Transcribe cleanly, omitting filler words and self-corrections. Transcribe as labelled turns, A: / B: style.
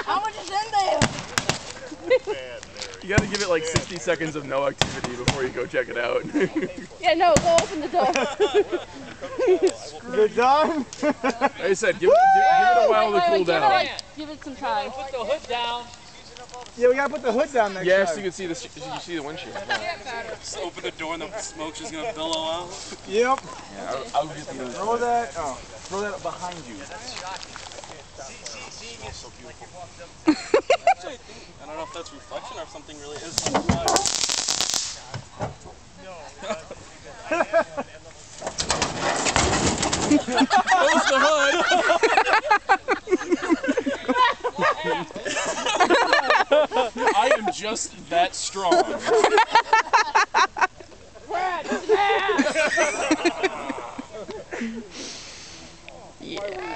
A: How much is in there?
B: You gotta give it like 60 seconds of no activity before you go check it out.
A: Yeah, no, go open the door.
C: You're done?
B: Like I said, give it a while to cool down.
A: Give it some time.
D: Put the hood down.
C: Yeah, we gotta put the hood down next
B: Yes,
C: time.
B: you can see the windshield.
E: Just open the door and the smoke's just gonna billow out.
C: Yep.
B: Yeah, I'll get the
C: Throw that. Oh, throw that behind you.
E: Actually, I don't know if that's reflection or if something really is.
B: Close the hood. I am just that strong.